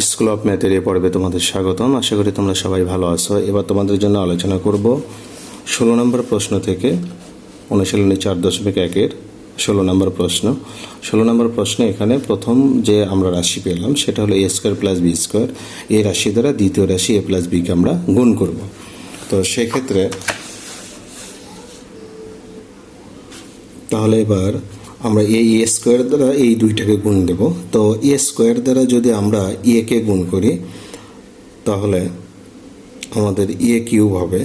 School of ম্যাথের এ পর্বে তোমাদের স্বাগতম। আশা করি তোমরা সবাই ভালো আছো। এবার তোমাদের জন্য আলোচনা করব 16 নম্বর প্রশ্ন থেকে অনুশীলনী 4.1-এর 16 নম্বর প্রশ্ন। 16 নম্বর প্রশ্নে এখানে প্রথম যে আমরা রাশি পেলাম সেটা হলো a square plus b square. এই রাশি দ্বারা দ্বিতীয় রাশি a প্লাস বিকে আমরা গুণ করব। তো সেক্ষেত্রে তাহলে এবার আমরা এই এ স্কোয়ার দ্বারা এই দুইটাকে গুণ দেব। তো এ স্কোয়ার দ্বারা যদি আমরা এ কে গুণ করি তাহলে আমাদের এ কিউব হবে।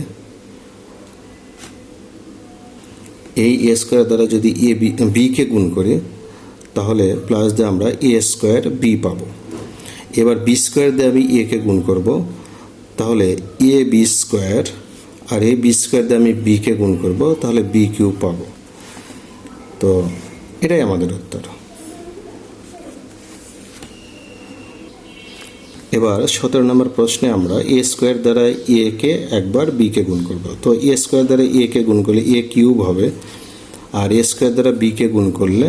এই এ স্কোয়ার দ্বারা যদি এ বি কে গুণ করি তাহলে প্লাস দিয়ে আমরা এ স্কোয়ার বি পাবো। এবার বি স্কোয়ার দিয়ে আমি এ কে গুণ করব, তাহলে A B square, R A B square দিয়ে আমি বি কে গুণ করব, তাহলে বি কিউব পাবো। তো এটাই আমাদের উত্তর। এবার 17 নম্বর প্রশ্নে আমরা এ স্কোয়ার দ্বারা এ কে একবার বি কে গুণ করব। তো এ স্কোয়ার দ্বারা এ কে গুণ করলে এ কিউব হবে, আর এ স্কোয়ার দ্বারা বি কে গুণ করলে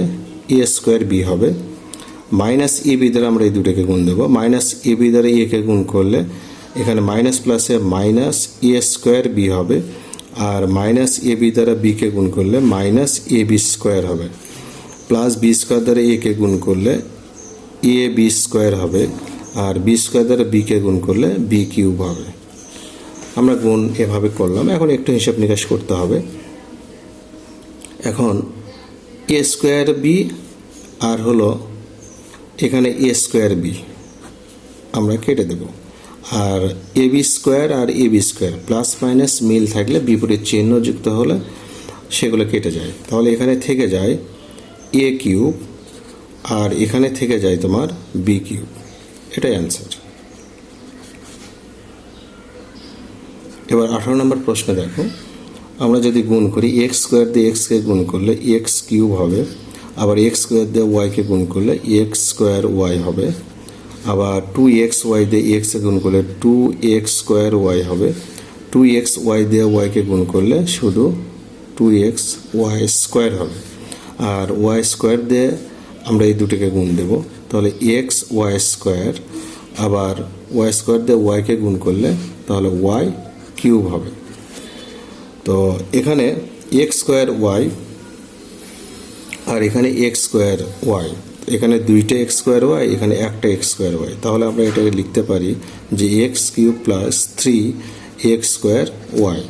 এ স্কোয়ার বি হবে। মাইনাস এ বি দ্বারা আমরা এই দুটোকে গুণ দেবো। মাইনাস এ বি দ্বারা এ কে গুণ করলে এখানে মাইনাস প্লাসে মাইনাস এ স্কোয়ার বি হবে, আর মাইনাস এ বি দ্বারা বি কে গুণ করলে মাইনাস এ বি স্কোয়ার হবে। প্লাস বি স্কোয়ার দ্বারা এ কে গুণ করলে এ বি স্কোয়ার হবে, আর বি স্কোয়ার দ্বারা বি কে গুণ করলে বি কিউব হবে। আমরা গুণ এভাবে করলাম। এখন একটু হিসাব নিকাশ করতে হবে। এখন এ স্কোয়ার বি আর হলো এখানে এ স্কোয়ার বি আমরা কেটে দেব, আর A B square R A B square plus minus মিল থাকলে বিপরীত চিহ্ন যুক্ত হলে সেগুলো কেটে যায়। তাহলে এখানে থেকে যায় এ কিউব, আর এখানে থেকে যায় তোমার বি কিউব। এটাই অ্যান্সার। এবার 18 নম্বর প্রশ্ন দেখো, আমরা যদি গুণ করি এক্স স্কোয়ার দিয়ে এক্সকে গুণ করলে এক্স কিউব হবে, আবার এক্স স্কোয়ার দিয়ে ওয়াইকে গুণ করলে এক্স স্কোয়ার ওয়াই হবে, আবার 2x ওয়াই দিয়ে এক্সে গুণ করলে 2x স্কোয়ার ওয়াই হবে, 2x ওয়াই দিয়ে ওয়াইকে গুণ করলে শুধু 2x ওয়াই স্কোয়ার হবে, আর ওয়াই স্কোয়ার দিয়ে আমরা এই দুটোকে গুণ দেব, তাহলে এক্স ওয়াই স্কোয়ার, আবার ওয়াই স্কোয়ার দিয়ে ওয়াইকে গুণ করলে তাহলে ওয়াই কিউব হবে। তো এখানে এক্স স্কোয়ার ওয়াই আর এখানে এক্স স্কোয়ার ওয়াই, এখানে দুইটা এক্স স্কোয়ার ওয়াই, এখানে একটা এক্স স্কোয়ার ওয়াই, তাহলে আমরা এটাকে লিখতে পারি যে x cube plus 3x square y.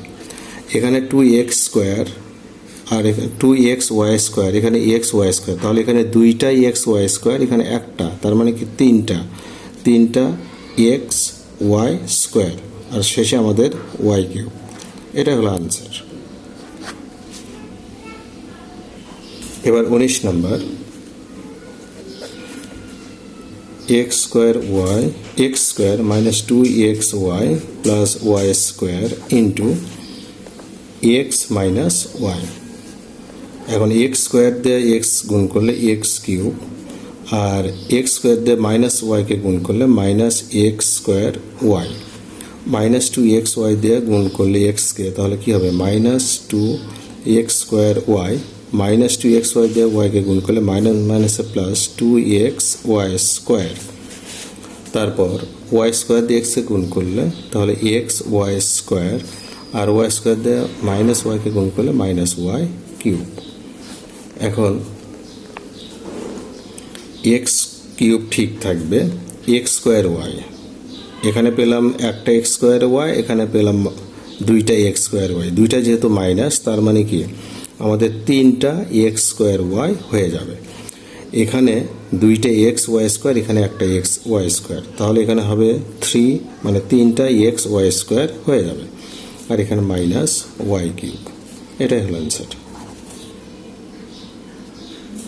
এখানে 2x স্কোয়ার আর এখানে 2x ওয়াই স্কোয়ার, এখানে এক্স ওয়াই স্কোয়ার, তাহলে এখানে দুইটাই এক্স ওয়াই স্কোয়ার, এখানে একটা, তার মানে কি তিনটা এক্স ওয়াই স্কোয়ার, আর শেষে আমাদের ওয়াই কিউব। এটা হলো আনসার। এবার 19 number, x square y x square minus 2x y plus y square into x minus y. এখন এক্স স্কোয়ার দিয়ে এক্স গুণ করলে এক্স কিউব, আর এক্স স্কোয়ার দিয়ে মাইনাস ওয়াইকে গুণ করলে minus x square y, minus 2x y দিয়ে গুণ করলে এক্সকে, তাহলে কী হবে minus 2x square y, minus 2x y দিয়ে ওয়াইকে গুণ করলে মাইনাস মাইনাসে প্লাস 2x ওয়াই স্কোয়ার, তারপর ওয়াই স্কোয়ার দিয়ে এক্সকে গুণ করলে তাহলে এক্স ওয়াই স্কোয়ার, আর ওয়াই স্কোয়ার দিয়ে মাইনাস ওয়াইকে গুণ করলে মাইনাস ওয়াই কিউব। এখন এক্স কিউব ঠিক থাকবে, এক্স স্কোয়ার ওয়াই, এখানে পেলাম একটা এক্স স্কোয়ার ওয়াই, এখানে পেলাম দুইটা এক্স স্কোয়ার ওয়াই, দুইটা যেহেতু মাইনাস তার মানে কি আমাদের তিনটা এক্স স্কোয়ার ওয়াই হয়ে যাবে। এখানে দুইটা এক্স ওয়াই স্কোয়ার, এখানে একটা এক্স ওয়াই স্কোয়ার, তাহলে এখানে হবে 3, মানে তিনটা এক্স ওয়াই স্কোয়ার হয়ে যাবে, আর এখানে মাইনাস ওয়াই কিউব। এটাই হলো অ্যান্সার।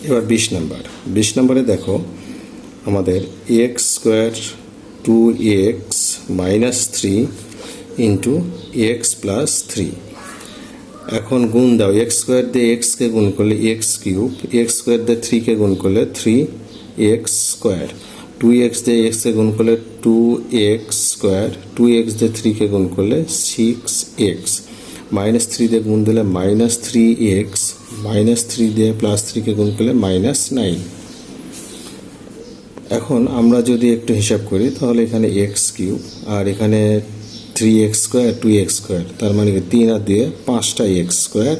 এবার 20 নম্বরে দেখো আমাদের x square 2x minus 3 into x plus 3। এখন গুণ দাও, এক্স স্কোয়ার দিয়ে এক্সকে গুণ করলে এক্স কিউব, এক্স স্কোয়ার দিয়ে 3কে গুণ করলে 3x স্কোয়ার, 2x দিয়ে এক্সকে গুণ করলে 2x স্কোয়ার, 2x দিয়ে 3কে গুণ করলে 6x, মাইনাস 3 দিয়ে গুণ দিলে মাইনাস 3x, মাইনাস 3 দিয়ে প্লাস 3কে গুণ করলে মাইনাস 9। এখন আমরা যদি একটু হিসাব করি তাহলে এখানে এক্স কিউব আর এখানে 3x² 2x², তার মানে 3 আর 2 5টা এক্স স্কোয়ার,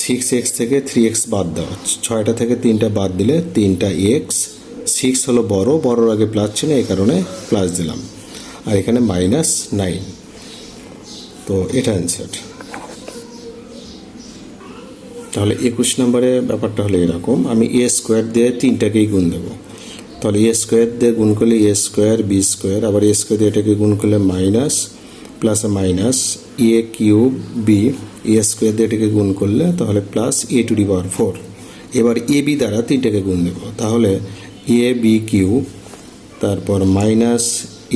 6x থেকে 3x বাদ দেওয়া, 6টা থেকে 3টা বাদ দিলে 3টা এক্স, 6 হলো বড়র আগে প্লাস ছিল এই কারণে প্লাস দিলাম, আর এখানে -9। তো এটা অ্যান্সার। তাহলে 21 নম্বরে ব্যাপারটা হলো এরকম, আমি a² দিয়ে 3টাকেই গুণ দেবো। তাহলে a² দিয়ে গুণ করলে a² b², আবার a² দিয়ে এটাকে গুণ করলে minus plus minus a³ b, a² দিয়ে এটাকে গুণ করলে তাহলে প্লাস a⁴। এবার ab দ্বারা 3টাকে গুণ দেবো, তাহলে ab³, তারপর মাইনাস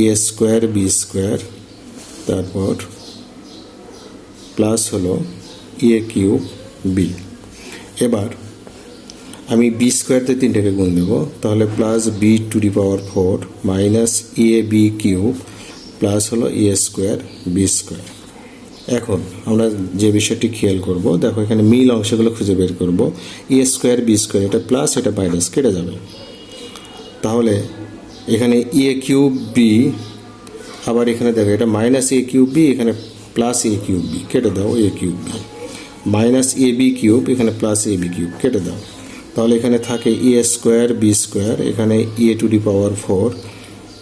a² b², তারপর প্লাস হলো a³ b। এবার আমি b² দিয়ে 3টাকে গুণ দেবো, তাহলে plus b⁴ minus ab³ plus হলো a² b²। এখন আমরা যে বিষয়টি খেয়াল করব, দেখো এখানে মিল অংশগুলো খুঁজে বের করব। a² b², এটা প্লাস এটা মাইনাস কেটে যাবে, তাহলে এখানে a³ b, আবার এখানে দেখো এটা মাইনাস a³ b, এখানে প্লাস a³ b, কেটে দাও a³ b, মাইনাস ab³, এখানে প্লাস ab³ কেটে দাও, তাহলে এখানে থাকে a² b², এখানে a⁴,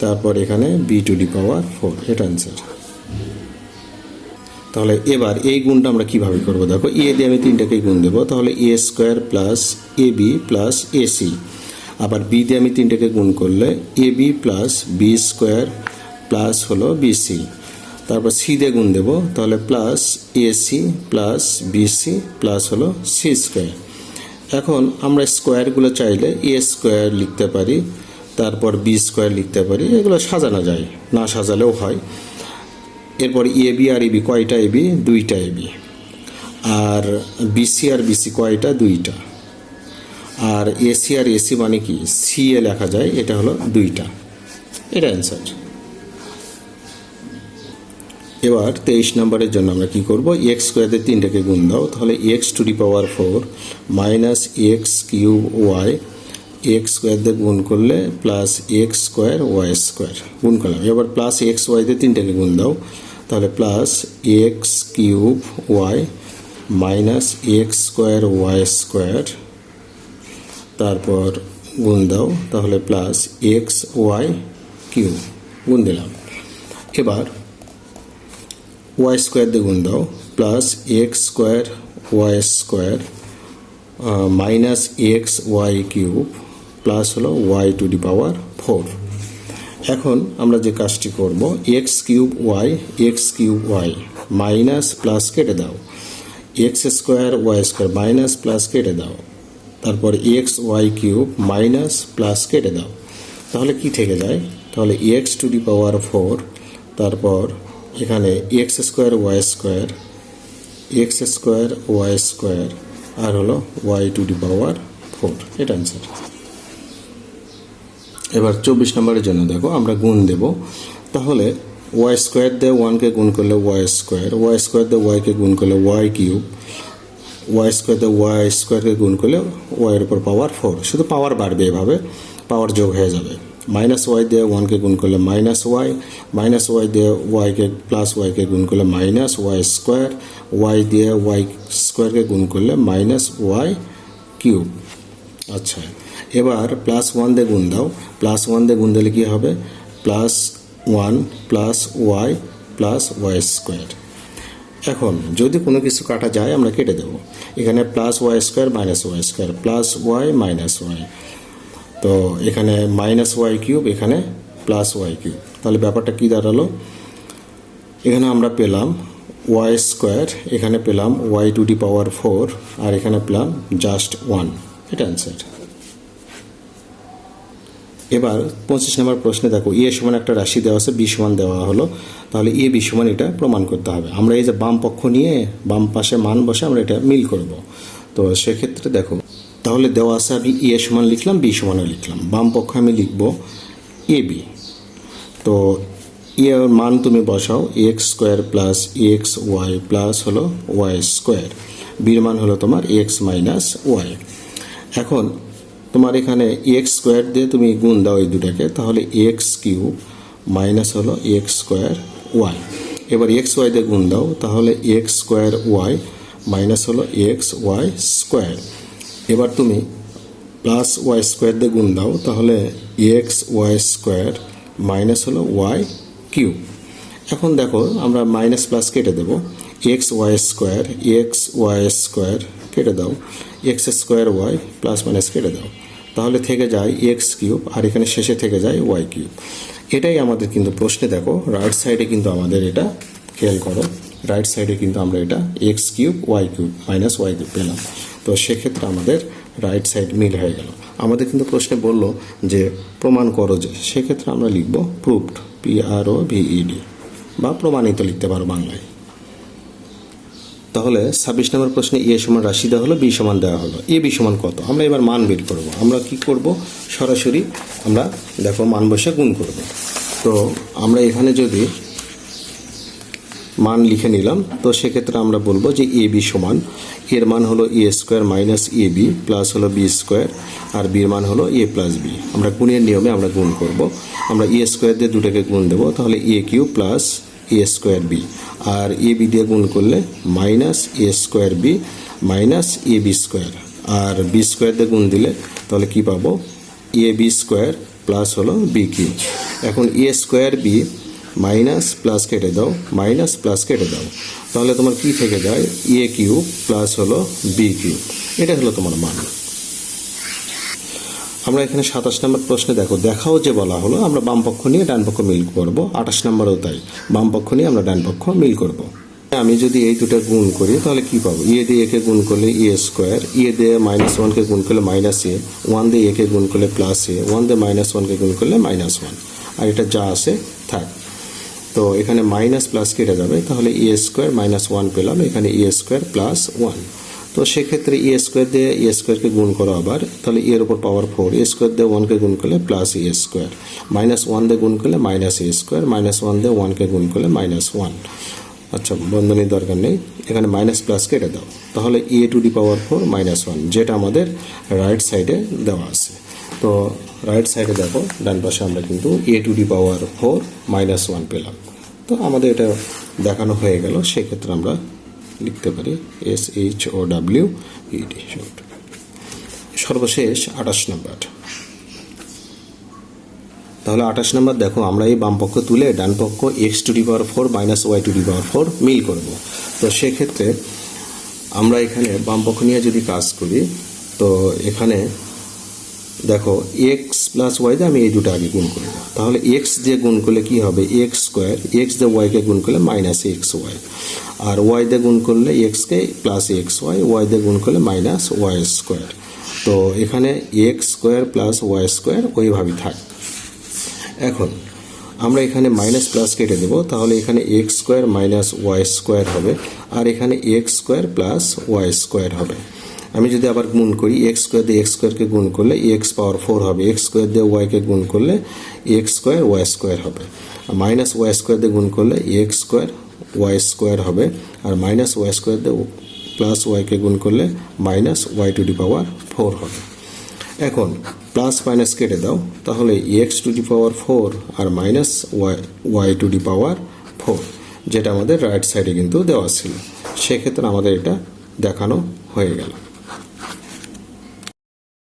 তারপর এখানে b⁴, এটা অ্যান্সার। তাহলে এবার এই গুণটা আমরা কিভাবে করব, দেখো a দিয়ে আমি 3টাকেই গুণ দেবো, তাহলে a² plus ab plus ac, আবার b দিয়ে আমি 3টাকে গুণ করলে ab প্লাস b² প্লাস হলো bc, তারপর c দিয়ে গুণ দেবো, তাহলে plus ac plus bc plus হলো c²। এখন আমরা স্কোয়ারগুলো চাইলে a² লিখতে পারি, তারপর b² লিখতে পারি, এগুলো সাজানো যায়, না সাজালেও হয়। এরপর ab আর ab কয়টা ab, 2টা ab, আর bc আর bc কয়টা, 2টা, আর ac আর ac মানে কি ca লেখা যায়, এটা হলো 2টা, এটা অ্যান্সার। এবার 23 নম্বরের জন্য আমরা কি করব, x² দিয়ে 3টাকে গুণ দাও, তাহলে x⁴ minus x³ y, x² দিয়ে গুণ করলে প্লাস x² y² গুণ করলাম। এবার প্লাস xy দিয়ে 3টাকে গুণ দাও, তাহলে plus x³ y minus x² y², তারপর গুণ দাও, তাহলে প্লাস xy³ গুণ দিলাম। এবার y² দিয়ে গুণ দাও, plus x² y² minus xy³ plus হলো y⁴। এখন আমরা যে কাজটি করব, x³ y মাইনাস প্লাস কেটে দাও, x² y² মাইনাস প্লাস কেটে দাও, তারপর xy³ মাইনাস প্লাস কেটে দাও, তাহলে কি থেকে যায়, তাহলে x⁴, তারপর এখানে x² y² আর হলো y⁴, এটা অ্যান্সার। এবার 24 নম্বরের জন্য দেখো আমরা গুণ দেব, তাহলে y² দিয়ে 1কে গুণ করলে y² দিয়ে y-কে গুণ করলে y³, y² দিয়ে y²কে গুণ করলে y-এর উপর পাওয়ার 4, শুধু পাওয়ার বাড়বে, এভাবে পাওয়ার যোগ হয়ে যাবে। মাইনাস y দিয়ে 1কে গুণ করলে মাইনাস y, মাইনাস y দিয়ে y-কে প্লাস y-কে গুণ করলে মাইনাস y², y দিয়ে y²কে গুণ করলে মাইনাস y³। আচ্ছা, এবার প্লাস 1 দিয়ে গুণ দাও, প্লাস 1 দিয়ে গুণ দিলে কি হবে, plus 1 plus y plus y²। এখন যদি কোনো কিছু কাটা যায় আমরা কেটে দেব, এখানে plus y² minus y², plus y minus y, তো এখানে মাইনাস y³, এখানে প্লাস y³, তাহলে ব্যাপারটা কি দাঁড়ালো, এখানে আমরা পেলাম y², এখানে পেলাম y⁴, আর এখানে পেলাম জাস্ট 1, এটা অ্যান্সার। এবার 25 নম্বর প্রশ্নে দেখো a সমান একটা রাশি দেওয়া আছে, b সমান দেওয়া হলো, তাহলে a b সমান এটা প্রমাণ করতে হবে। আমরা এই যে বাম পক্ষ নিয়ে বাম পাশে মান বসে আমরা এটা মিল করব, তো সেক্ষেত্রে দেখো, তাহলে দেওয়া আছে আমি a সমান লিখলাম, b সমানও লিখলাম, বাম পক্ষ আমি লিখব ab, তো এর মান তুমি বসাও x² প্লাস xy প্লাস হলো y², বির মান হলো তোমার x মাইনাস y। এখন তোমার এখানে এক্স স্কোয়ার দিয়ে তুমি গুণ দাও এই দুটাকে, তাহলে এক্স কিউব মাইনাস হলো এক্স স্কোয়ার ওয়াই। এবার এক্স ওয়াই দিয়ে গুণ দাও, তাহলে এক্স স্কোয়ার ওয়াই মাইনাস হলো এক্স ওয়াই স্কোয়ার। এবার তুমি প্লাস ওয়াই স্কোয়ার দিয়ে গুণ দাও, তাহলে এক্স ওয়াই স্কোয়ার মাইনাস হলো ওয়াই কিউব। এখন দেখো আমরা মাইনাস প্লাস কেটে দেবো, এক্স ওয়াই স্কোয়ার কেটে দাও, x square y plus minus কেটে দাও, তাহলে থেকে যায় এক্স কিউব, আর এখানে শেষে থেকে যায় ওয়াই কিউব। এটাই আমাদের কিন্তু প্রশ্নে দেখো রাইট সাইডে কিন্তু আমাদের এটা খেয়াল করো, রাইট সাইডে কিন্তু আমরা এটা x cube y cube minus y cube পেলাম। তো সেক্ষেত্রে আমাদের রাইট সাইড মিল হয়ে গেল। আমাদের কিন্তু প্রশ্নে বলল যে প্রমাণ করো, যে সেক্ষেত্রে আমরা লিখব প্রুভড, PROVED, বা প্রমাণিত লিখতে পারো বাংলায়। তাহলে 26 নম্বর প্রশ্নে এ সমান রাশি দেওয়া হলো, বি সমান দেওয়া হলো, এ বি সমান কত। আমরা এবার মান বের করব। আমরা কি করব, সরাসরি আমরা দেখো মান বসে গুণ করব। তো আমরা এখানে যদি মান লিখে নিলাম, তো সেক্ষেত্রে আমরা বলবো যে এ বি সমান, এর মান হলো এ square minus A B plus হলো বি স্কোয়ার, আর বির মান হলো এ প্লাস বি। আমরা গুণের নিয়মে আমরা গুণ করব। আমরা এ স্কোয়ার দিয়ে দুটাকে গুণ দেবো, তাহলে এ Q plus A square B, R A B দিয়ে গুণ করলে minus A square B minus A B square, R B square দিয়ে গুণ দিলে তাহলে কি পাবো, এ বি স্কোয়ার প্লাস হলো বি কিউ। এখন এ স্কোয়ার বি মাইনাস প্লাস কেটে দাও, মাইনাস প্লাস কেটে দাও, তাহলে তোমার কি থেকে যায়, এ কিউব প্লাস হলো বি কিউব। এটা হলো তোমার মান। আমরা এখানে 27 নম্বর প্রশ্নে দেখো, দেখাও যে বলা হলো, আমরা বাম পক্ষ নিয়ে ডান পক্ষ মিল করব। 28 নম্বরেও তাই, বাম পক্ষ নিয়ে আমরা ডান পক্ষ মিল করব। আমি যদি এই দুটো গুণ করি তাহলে কি পাবো, এ দিয়ে একে গুণ করলে এ স্কোয়ার, এ দিয়ে মাইনাস ওয়ানকে গুণ করলে মাইনাস এ, ওয়ান দিয়ে একে গুণ করলে প্লাস এ, ওয়ান দিয়ে মাইনাস ওয়ানকে গুণ করলে মাইনাস ওয়ান, আর এটা যা আছে থাক। তো এখানে মাইনাস প্লাস কেটে যাবে, তাহলে এ স্কোয়ার মাইনাস ওয়ান পেলাম, এখানে এ স্কোয়ার প্লাস ওয়ান। তো সেক্ষেত্রে এ স্কোয়ার দিয়ে এ স্কোয়ারকে গুণ করো আবার, তাহলে এর উপর পাওয়ার 4, এ স্কোয়ার দিয়ে ওয়ানকে গুণ করলে প্লাস এ স্কোয়ার, মাইনাস ওয়ান দিয়ে গুণ করলে মাইনাস এ স্কোয়ার, মাইনাস ওয়ান দিয়ে ওয়ানকে গুণ করলে মাইনাস ওয়ান। আচ্ছা, বন্ধনীর দরকার নেই, এখানে মাইনাস প্লাস কেটে দাও, তাহলে a to the power 4 minus one, যেটা আমাদের রাইট সাইডে দেওয়া আছে। তো রাইট সাইডে দেখো ডান পাশে আমরা কিন্তু a to the power 4 minus one পেলাম। তো আমাদের এটা দেখানো হয়ে গেল। সেক্ষেত্রে আমরা লিখতে পারি SHOWED। সর্বশেষ 28 নম্বর। তাহলে 28 নম্বর দেখো, আমরা এই বাম পক্ষ তুলে ডান পক্ষ x to the power 4 minus y to the power 4 মিল করব। তো সেক্ষেত্রে আমরা এখানে বাম পক্ষ নিয়ে যদি কাজ করি, তো এখানে দেখো এক্স প্লাস ওয়াই দিয়ে আমি এই দুটো আগে গুণ করব। তাহলে এক্স দিয়ে গুণ করলে কি হবে, এক্স স্কোয়ার, এক্স দিয়ে ওয়াইকে গুণ করলে মাইনাস এক্স ওয়াই, আর ওয়াই দিয়ে গুণ করলে এক্সকে প্লাস এক্স ওয়াই, ওয়াই দিয়ে গুণ করলে মাইনাস ওয়াই স্কোয়ার। তো এখানে x square plus y square ওইভাবেই থাক। এখন আমরা এখানে মাইনাস প্লাস কেটে দেব, তাহলে এখানে x square minus y square হবে, আর এখানে x square plus y square হবে। আমি যদি আবার গুণ করি, এক্স স্কোয়ার দিয়ে এক্স স্কোয়ারকে গুণ করলে এক্স পাওয়ার 4 হবে, এক্স স্কোয়ার দিয়ে ওয়াইকে গুণ করলে এক্স স্কোয়ার ওয়াই স্কোয়ার হবে, মাইনাস ওয়াই স্কোয়ার দিয়ে গুণ করলে এক্স স্কোয়ার ওয়াই স্কোয়ার হবে, আর মাইনাস ওয়াই স্কোয়ার দিয়ে প্লাস ওয়াইকে গুণ করলে minus y to the power 4 হবে। এখন প্লাস মাইনাস কেটে দাও, তাহলে এক্স টু দি পাওয়ার 4 আর minus y to the power 4, যেটা আমাদের রাইট সাইডে কিন্তু দেওয়া ছিল। সেক্ষেত্রে আমাদের এটা দেখানো হয়ে গেল।